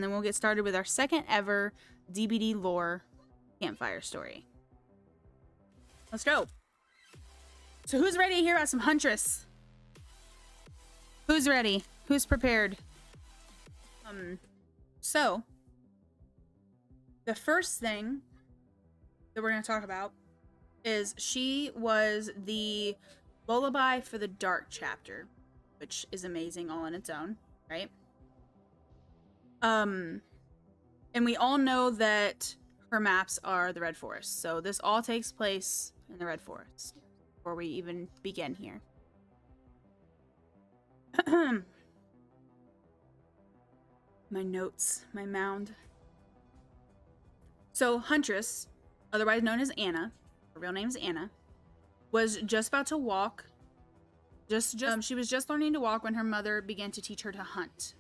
and then we'll get started with our second ever DBD lore campfire story. Let's go. So who's ready to hear about some Huntress? Who's ready? Who's prepared? So the first thing that we're going to talk about is she was the Lullaby for the Dark chapter, which is amazing all on its own, right? And we all know that her maps are the Red Forest, so this all takes place in the Red Forest before we even begin here. My notes, my mound. So Huntress, otherwise known as Anna, her real name is Anna, was just about to walk. She was just learning to walk when her mother began to teach her to hunt.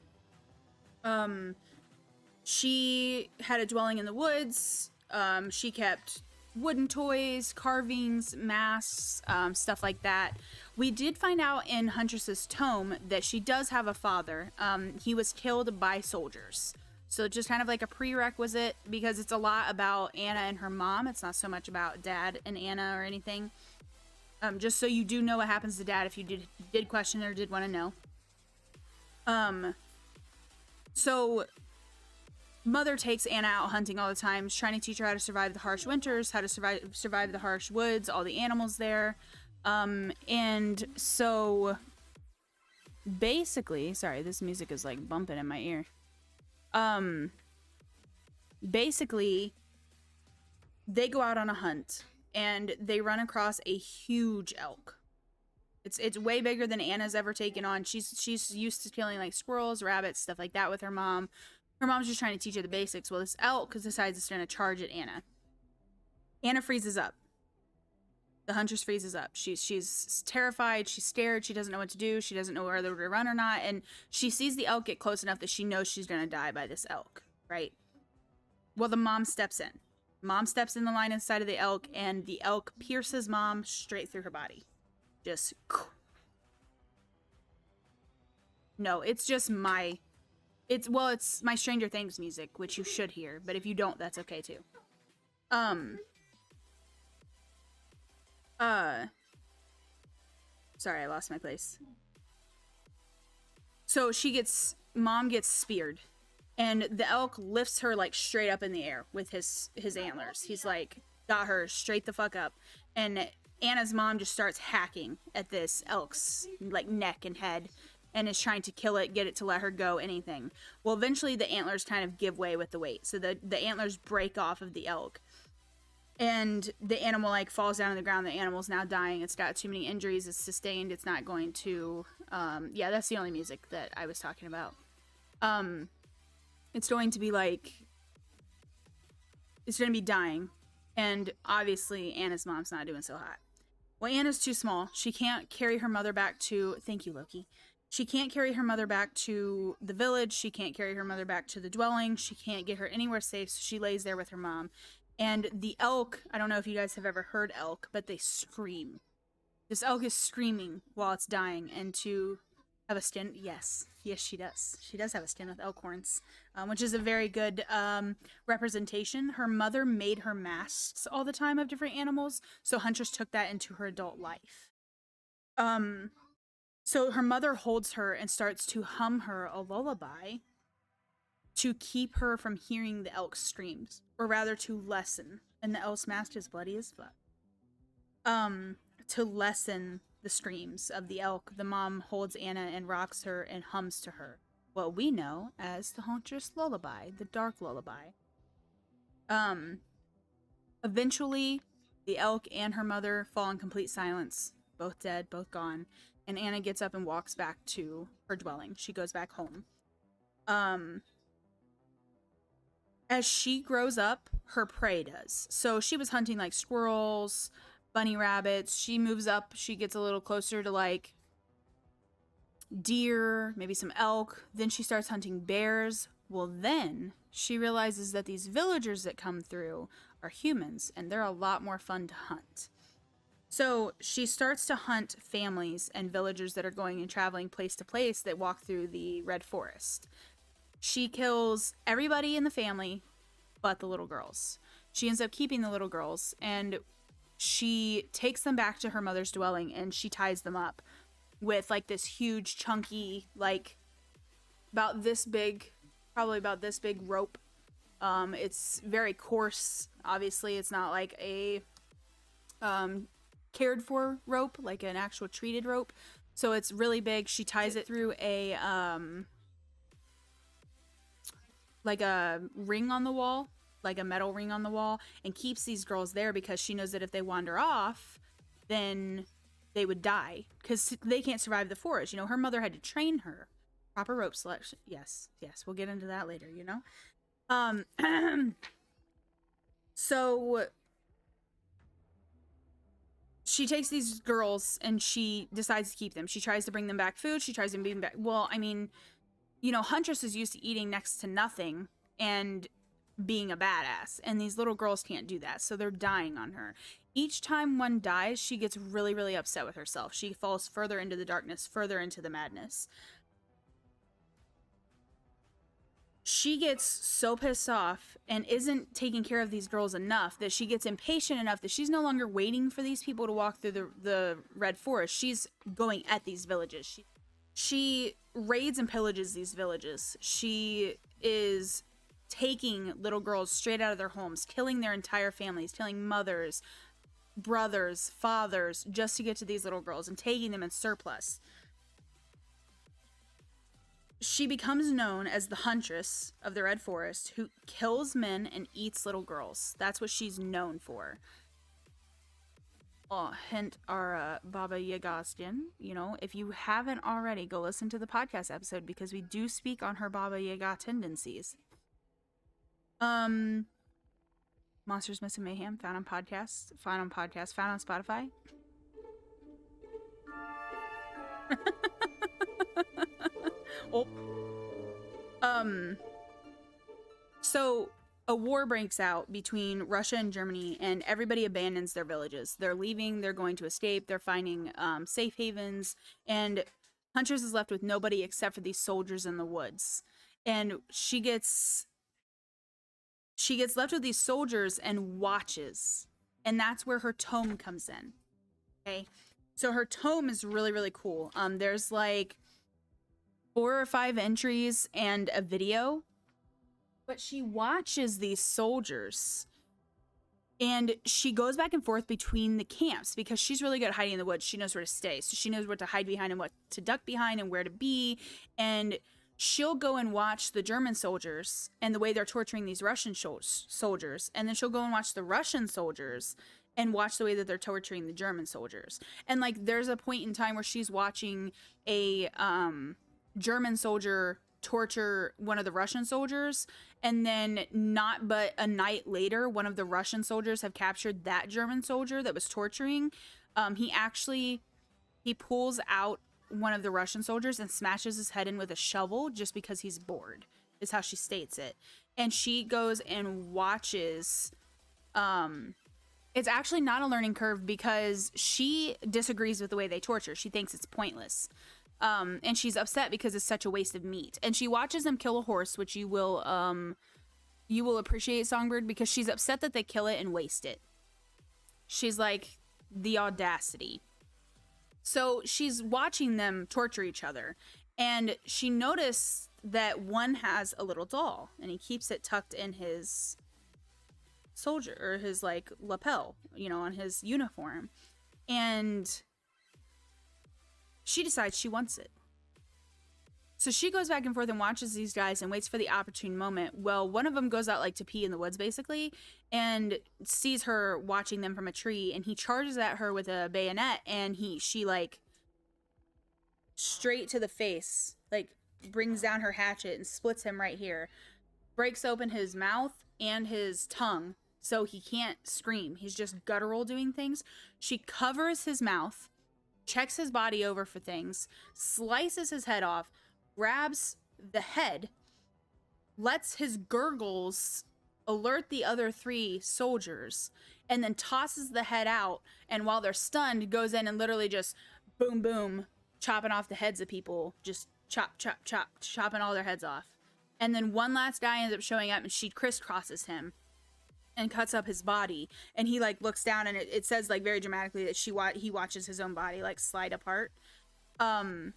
She had a dwelling in the woods. She kept wooden toys, carvings, masks, stuff like that. We did find out in Huntress's tome that she does have a father. He was killed by soldiers. So just kind of like a prerequisite, because it's a lot about Anna and her mom. It's not so much about dad and Anna or anything. Just so you do know what happens to dad if you did question or did want to know. So mother takes Anna out hunting all the time. She's trying to teach her how to survive the harsh winters, how to survive the harsh woods, all the animals there. And so basically, sorry, this music is like bumping in my ear. Basically, they go out on a hunt and they run across a huge elk. It's way bigger than Anna's ever taken on. She's used to killing like squirrels, rabbits, stuff like that with her mom. Her mom's just trying to teach her the basics. Well, this elk decides it's going to charge at Anna. Anna freezes up. The Huntress freezes up. She's terrified. She's scared. She doesn't know what to do. She doesn't know whether to run or not. And she sees the elk get close enough that she knows she's going to die by this elk, right? Well, the mom steps in. Mom steps in the line inside of the elk, and the elk pierces mom straight through her body. Just... No, it's just my... It's my Stranger Things music, which you should hear, but if you don't, that's okay too. Sorry, I lost my place. So mom gets speared, and the elk lifts her like straight up in the air with his antlers. He's like, got her straight the fuck up. And Anna's mom just starts hacking at this elk's like neck and head, and is trying to kill it, get it to let her go, anything. Well, eventually the antlers kind of give way with the weight. So the antlers break off of the elk. And the animal like falls down on the ground. The animal's now dying. It's got too many injuries. It's sustained. It's not going to... yeah, that's the only music that I was talking about. It's going to be like... It's going to be dying. And obviously Anna's mom's not doing so hot. Well, Anna's too small. She can't carry her mother back to... Thank you, Loki. She can't carry her mother back to the village. She can't carry her mother back to the dwelling. She can't get her anywhere safe, so she lays there with her mom. And the elk, I don't know if you guys have ever heard elk, but they scream. This elk is screaming while it's dying. And to have a skin, yes, she does. She does have a skin with elk horns, which is a very good representation. Her mother made her masks all the time of different animals, so Huntress took that into her adult life. So her mother holds her and starts to hum her a lullaby to keep her from hearing the elk's screams, or rather to lessen. And the elk's mask is bloody as fuck. To lessen the screams of the elk, the mom holds Anna and rocks her and hums to her what we know as the Huntress Lullaby, the Dark Lullaby. Eventually, the elk and her mother fall in complete silence, both dead, both gone. And Anna gets up and walks back to her dwelling. She goes back home. As she grows up, her prey does. So she was hunting like squirrels, bunny rabbits. She moves up. She gets a little closer to like deer, maybe some elk. Then she starts hunting bears. Well, then she realizes that these villagers that come through are humans, and they're a lot more fun to hunt. So she starts to hunt families and villagers that are going and traveling place to place that walk through the Red Forest. She kills everybody in the family but the little girls. She ends up keeping the little girls, and she takes them back to her mother's dwelling, and she ties them up with like this huge chunky, like about this big, probably about this big rope. It's very coarse. Obviously, it's not like a cared for rope, like an actual treated rope. So it's really big. She ties it through a like a ring on the wall, like a metal ring on the wall, and keeps these girls there because she knows that if they wander off, then they would die because they can't survive the forest. You know, her mother had to train her. Proper rope selection. Yes, we'll get into that later, you know. So she takes these girls and she decides to keep them. She tries to bring them back food. She tries to bring them back. Well, I mean, you know, Huntress is used to eating next to nothing and being a badass, and these little girls can't do that, so they're dying on her. Each time one dies, she gets really, really upset with herself. She falls further into the darkness, further into the madness. She gets so pissed off and isn't taking care of these girls enough that she gets impatient enough that she's no longer waiting for these people to walk through the Red Forest. She's going at these villages. She raids and pillages these villages. She is taking little girls straight out of their homes, killing their entire families, killing mothers, brothers, fathers, just to get to these little girls and taking them in surplus. She becomes known as the Huntress of the Red Forest, who kills men and eats little girls. That's what she's known for. Oh, hint our Baba Yagastian. You know, if you haven't already, go listen to the podcast episode because we do speak on her Baba Yaga tendencies. Monsters, Myths, and Mayhem, found on Spotify. Oh. So a war breaks out between Russia and Germany, and everybody abandons their villages. They're leaving, they're going to escape, they're finding safe havens, and Huntress is left with nobody except for these soldiers in the woods. And she gets left with these soldiers and watches. And that's where her tome comes in. Okay? So her tome is really, really cool. There's like 4 or 5 entries and a video. But she watches these soldiers. And she goes back and forth between the camps because she's really good at hiding in the woods. She knows where to stay. So she knows what to hide behind and what to duck behind and where to be. And she'll go and watch the German soldiers and the way they're torturing these Russian soldiers. And then she'll go and watch the Russian soldiers and watch the way that they're torturing the German soldiers. And like, there's a point in time where she's watching a German soldier torture one of the Russian soldiers. And then not but a night later, one of the Russian soldiers have captured that German soldier that was torturing. He pulls out one of the Russian soldiers and smashes his head in with a shovel just because he's bored, is how she states it. And she goes and watches. It's actually not a learning curve because she disagrees with the way they torture. She thinks it's pointless. And she's upset because it's such a waste of meat. And she watches them kill a horse, which you will appreciate, Songbird, because she's upset that they kill it and waste it. She's like, the audacity. So she's watching them torture each other, and she noticed that one has a little doll, and he keeps it tucked in his soldier, or his like lapel, you know, on his uniform. And she decides she wants it. So she goes back and forth and watches these guys and waits for the opportune moment. Well, one of them goes out like to pee in the woods basically and sees her watching them from a tree, and he charges at her with a bayonet, and she like straight to the face, like brings down her hatchet and splits him right here. Breaks open his mouth and his tongue so he can't scream. He's just guttural doing things. She covers his mouth, checks his body over for things, slices his head off, grabs the head, lets his gurgles alert the other 3 soldiers, and then tosses the head out, and while they're stunned, goes in and literally just boom, boom, chopping off the heads of people, just chop, chop, chop, chopping all their heads off. And then one last guy ends up showing up and she crisscrosses him and cuts up his body. And he like looks down and it says like very dramatically that he watches his own body like slide apart. And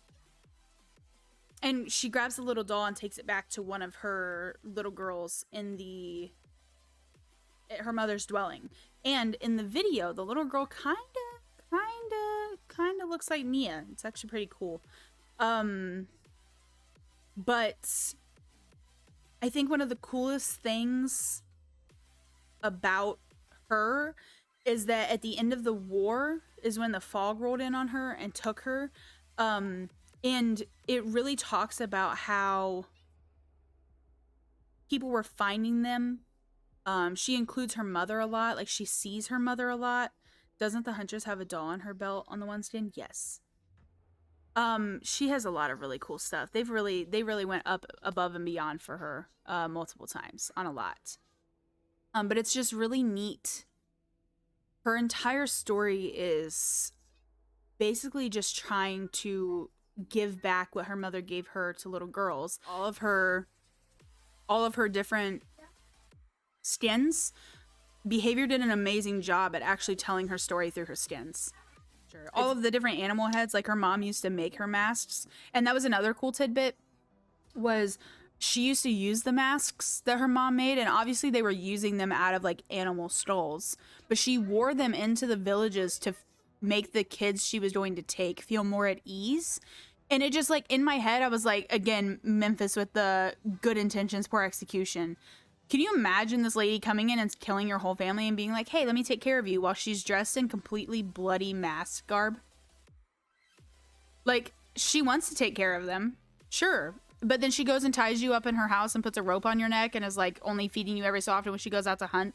she grabs the little doll and takes it back to one of her little girls in her mother's dwelling. And in the video, the little girl kind of looks like Mia. It's actually pretty cool. But I think one of the coolest things about her is that at the end of the war is when the fog rolled in on her and took her. And it really talks about how people were finding them. She includes her mother a lot. Like, she sees her mother a lot. Doesn't the Huntress have a doll on her belt on the one stand? Yes. She has a lot of really cool stuff. They really went up above and beyond for her multiple times on a lot. But it's just really neat. Her entire story is basically just trying to give back what her mother gave her to little girls. All of her different skins. Behavior did an amazing job at actually telling her story through her skins. Sure. All of the different animal heads, like her mom used to make her masks. And that was another cool tidbit, was she used to use the masks that her mom made, and obviously they were using them out of like animal skulls, but she wore them into the villages to make the kids she was going to take feel more at ease. And it just, like, in my head, I was like, again, Memphis with the good intentions, poor execution. Can you imagine this lady coming in and killing your whole family and being like, hey, let me take care of you, while she's dressed in completely bloody mask garb? Like, she wants to take care of them, sure, but then she goes and ties you up in her house and puts a rope on your neck and is like only feeding you every so often when she goes out to hunt.